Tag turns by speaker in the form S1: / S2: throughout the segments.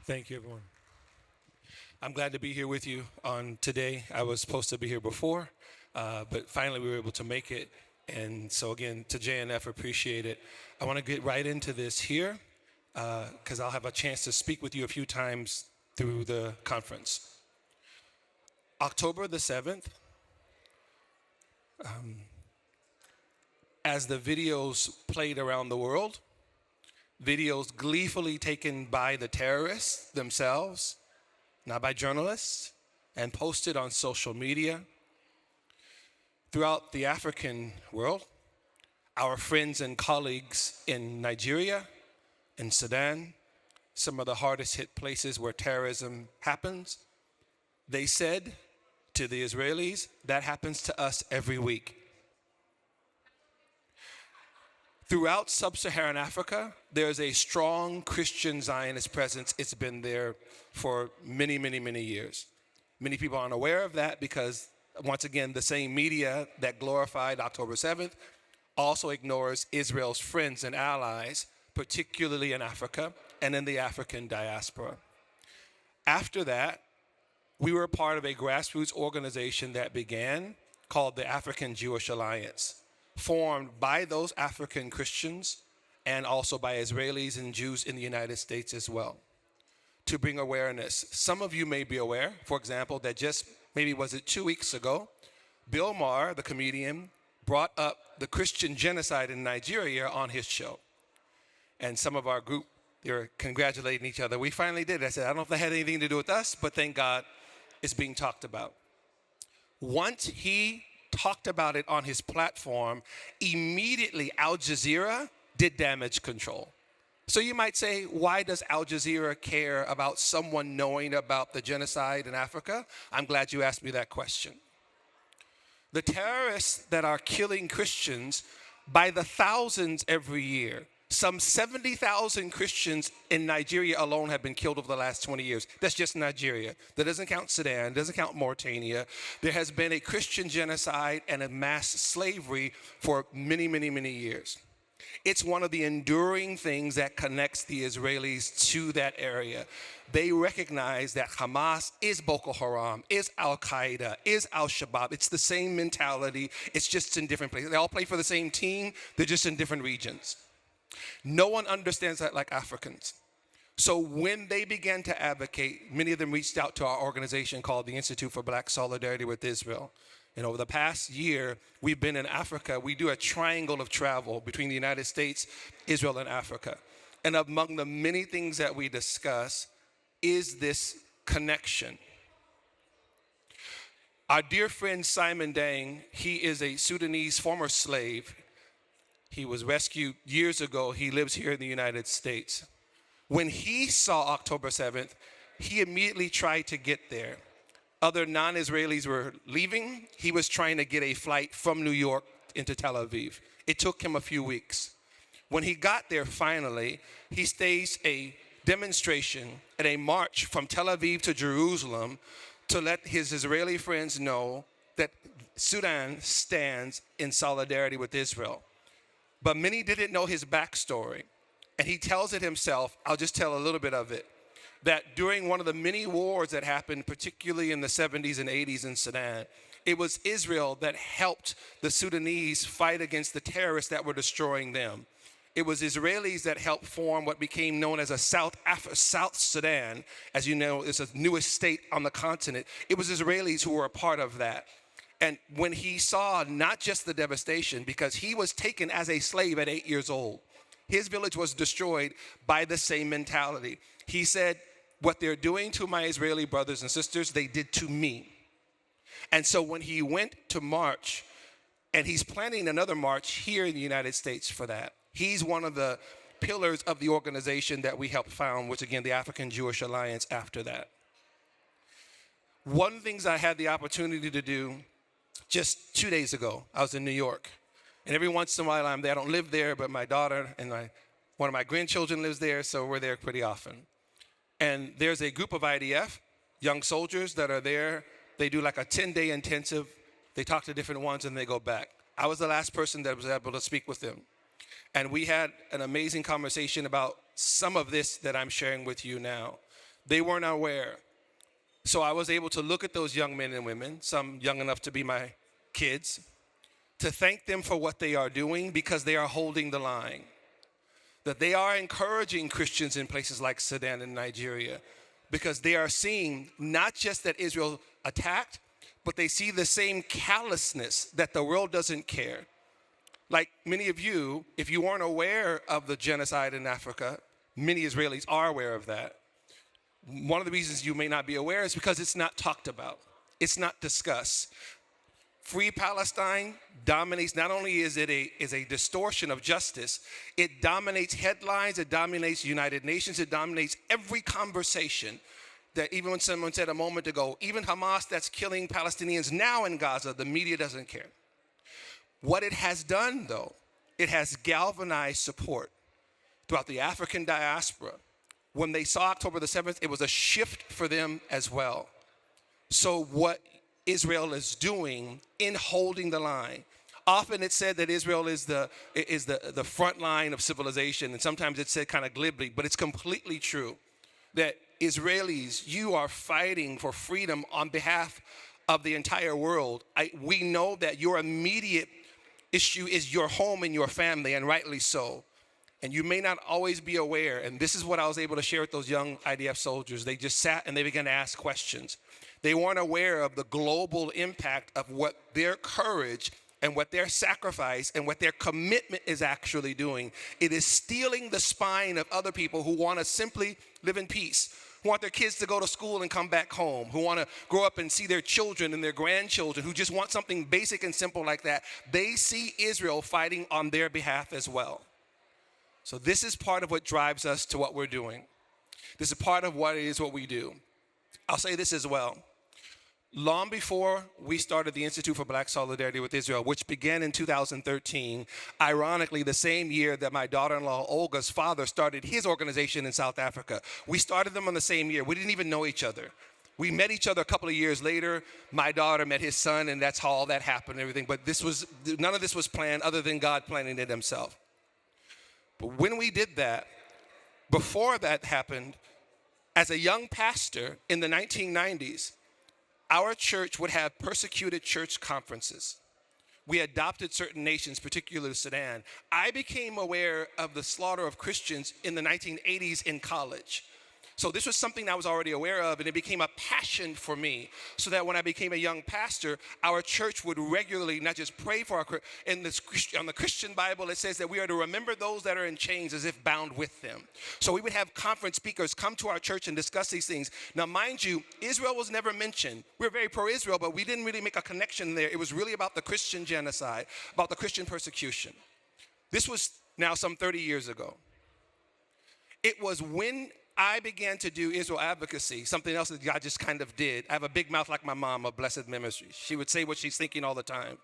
S1: Thank you, everyone. I'm glad to be here with you on today. I was supposed to be here before, but finally we were able to make it. And so again, to JNF, appreciate it. I want to get right into this here because I'll have a chance to speak with you a few times through the conference. October the 7th, as the videos played around the world, videos gleefully taken by the terrorists themselves, not by journalists, and posted on social media. Throughout the African world, our friends and colleagues in Nigeria, in Sudan, some of the hardest hit places where terrorism happens, they said to the Israelis, that happens to us every week. Throughout sub-Saharan Africa, there's a strong Christian Zionist presence. It's been there for many, many, many years. Many people aren't aware of that because, once again, the same media that glorified October 7th also ignores Israel's friends and allies, particularly in Africa and in the African diaspora. After that, we were part of a grassroots organization that began called the African Jewish Alliance, formed by those African Christians and also by Israelis and Jews in the United States as well, to bring awareness. Some of you may be aware, for example, that just maybe was it 2 weeks ago, Bill Maher, the comedian, brought up the Christian genocide in Nigeria on his show. And some of our group, they were congratulating each other. We finally did it. I said, I don't know if that had anything to do with us, but thank God it's being talked about. Once he talked about it on his platform, immediately Al Jazeera did damage control. So you might say, why does Al Jazeera care about someone knowing about the genocide in Africa? I'm glad you asked me that question. The terrorists that are killing Christians by the thousands every year, some 70,000 Christians in Nigeria alone have been killed over the last 20 years. That's just Nigeria. That doesn't count Sudan, doesn't count Mauritania. There has been a Christian genocide and a mass slavery for many, many, many years. It's one of the enduring things that connects the Israelis to that area. They recognize that Hamas is Boko Haram, is Al-Qaeda, is Al-Shabaab. It's the same mentality. It's just in different places. They all play for the same team. They're just in different regions. No one understands that like Africans. So when they began to advocate, many of them reached out to our organization called the Institute for Black Solidarity with Israel. And over the past year, we've been in Africa. We do a triangle of travel between the United States, Israel, and Africa. And among the many things that we discuss is this connection. Our dear friend Simon Dang, he is a Sudanese former slave. He was rescued years ago. He lives here in the United States. When he saw October 7th, he immediately tried to get there. Other non-Israelis were leaving. He was trying to get a flight from New York into Tel Aviv. It took him a few weeks. When he got there finally, he staged a demonstration and a march from Tel Aviv to Jerusalem to let his Israeli friends know that Sudan stands in solidarity with Israel. But many didn't know his backstory. And he tells it himself. I'll just tell a little bit of it. That during one of the many wars that happened, particularly in the 70s and 80s in Sudan, it was Israel that helped the Sudanese fight against the terrorists that were destroying them. It was Israelis that helped form what became known as a South Sudan. As you know, it's the newest state on the continent. It was Israelis who were a part of that. And when he saw not just the devastation, because he was taken as a slave at 8 years old, his village was destroyed by the same mentality. He said, what they're doing to my Israeli brothers and sisters, they did to me. And so when he went to march, and he's planning another march here in the United States for that, he's one of the pillars of the organization that we helped found, which again, the African Jewish Alliance after that. One of the things I had the opportunity to do just 2 days ago, I was in New York. And every once in a while I'm there. I don't live there, but my daughter and one of my grandchildren lives there, so we're there pretty often. And there's a group of IDF, young soldiers that are there. They do like a 10-day intensive. They talk to different ones and they go back. I was the last person that was able to speak with them. And we had an amazing conversation about some of this that I'm sharing with you now. They weren't aware. So I was able to look at those young men and women, some young enough to be my kids, to thank them for what they are doing because they are holding the line. That they are encouraging Christians in places like Sudan and Nigeria because they are seeing not just that Israel attacked, but they see the same callousness that the world doesn't care. Like many of you, if you weren't aware of the genocide in Africa, many Israelis are aware of that. One of the reasons you may not be aware is because it's not talked about. It's not discussed. Free Palestine dominates, not only is it a distortion of justice, it dominates headlines, it dominates United Nations, it dominates every conversation. That even when someone said a moment ago, even Hamas that's killing Palestinians now in Gaza, the media doesn't care. What it has done, though, it has galvanized support throughout the African diaspora. When they saw October the 7th, it was a shift for them as well. So what Israel is doing in holding the line, often it's said that Israel is the front line of civilization, and sometimes it's said kind of glibly, but it's completely true that Israelis, you are fighting for freedom on behalf of the entire world. We know that your immediate issue is your home and your family, and rightly so. And you may not always be aware, and this is what I was able to share with those young IDF soldiers. They just sat and they began to ask questions. They weren't aware of the global impact of what their courage and what their sacrifice and what their commitment is actually doing. It is stealing the spine of other people who want to simply live in peace, who want their kids to go to school and come back home, who want to grow up and see their children and their grandchildren, who just want something basic and simple like that. They see Israel fighting on their behalf as well. So this is part of what drives us to what we're doing. This is part of what it is what we do. I'll say this as well. Long before we started the Institute for Black Solidarity with Israel, which began in 2013, ironically the same year that my daughter-in-law Olga's father started his organization in South Africa. We started them on the same year. We didn't even know each other. We met each other a couple of years later. My daughter met his son, and that's how all that happened and everything. But none of this was planned other than God planning it himself. But when we did that, before that happened, as a young pastor in the 1990s, our church would have persecuted church conferences. We adopted certain nations, particularly Sudan. I became aware of the slaughter of Christians in the 1980s in college. So this was something I was already aware of, and it became a passion for me. So that when I became a young pastor, our church would regularly not just pray for on the Christian Bible, it says that we are to remember those that are in chains as if bound with them. So we would have conference speakers come to our church and discuss these things. Now, mind you, Israel was never mentioned. We're very pro-Israel, but we didn't really make a connection there. It was really about the Christian genocide, about the Christian persecution. This was now some 30 years ago. It was when I began to do Israel advocacy, something else that God just kind of did. I have a big mouth like my mom, a blessed memory. She would say what she's thinking all the time.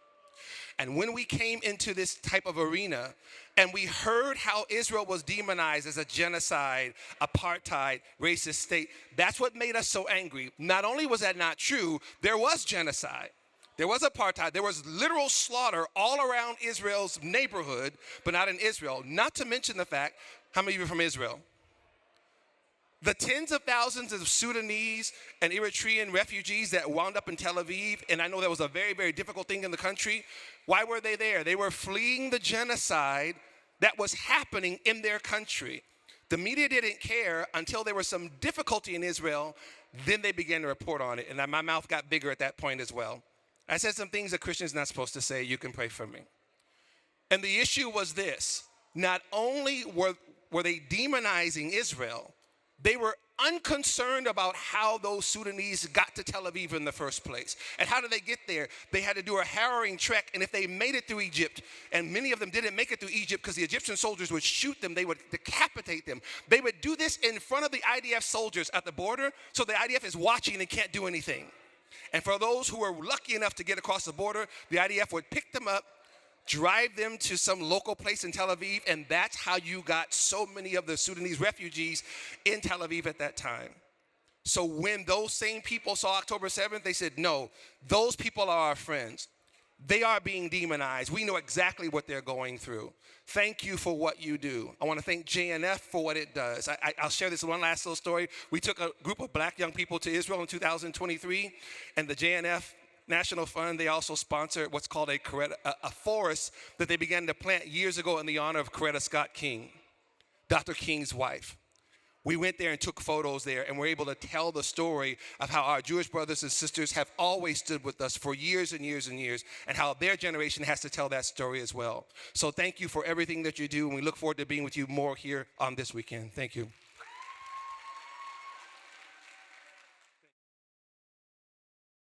S1: And when we came into this type of arena and we heard how Israel was demonized as a genocide, apartheid, racist state, that's what made us so angry. Not only was that not true, there was genocide. There was apartheid. There was literal slaughter all around Israel's neighborhood, but not in Israel. Not to mention the fact, how many of you are from Israel? The tens of thousands of Sudanese and Eritrean refugees that wound up in Tel Aviv, and I know that was a very, very difficult thing in the country. Why were they there? They were fleeing the genocide that was happening in their country. The media didn't care until there was some difficulty in Israel. Then they began to report on it, and my mouth got bigger at that point as well. I said some things that Christians are not supposed to say. You can pray for me. And the issue was this. Not only were they demonizing Israel, they were unconcerned about how those Sudanese got to Tel Aviv in the first place. And how did they get there? They had to do a harrowing trek, and if they made it through Egypt, and many of them didn't make it through Egypt because the Egyptian soldiers would shoot them, they would decapitate them. They would do this in front of the IDF soldiers at the border, so the IDF is watching and can't do anything. And for those who were lucky enough to get across the border, the IDF would pick them up, drive them to some local place in Tel Aviv, and that's how you got so many of the Sudanese refugees in Tel Aviv at that time. So when those same people saw October 7th, they said, no, those people are our friends. They are being demonized. We know exactly what they're going through. Thank you for what you do. I want to thank JNF for what it does. I'll share this one last little story. We took a group of black young people to Israel in 2023, and the JNF National Fund, they also sponsored what's called a forest that they began to plant years ago in the honor of Coretta Scott King, Dr. King's wife. We went there and took photos there, and we're able to tell the story of how our Jewish brothers and sisters have always stood with us for years and years and years, and how their generation has to tell that story as well. So thank you for everything that you do, and we look forward to being with you more here on this weekend. Thank you.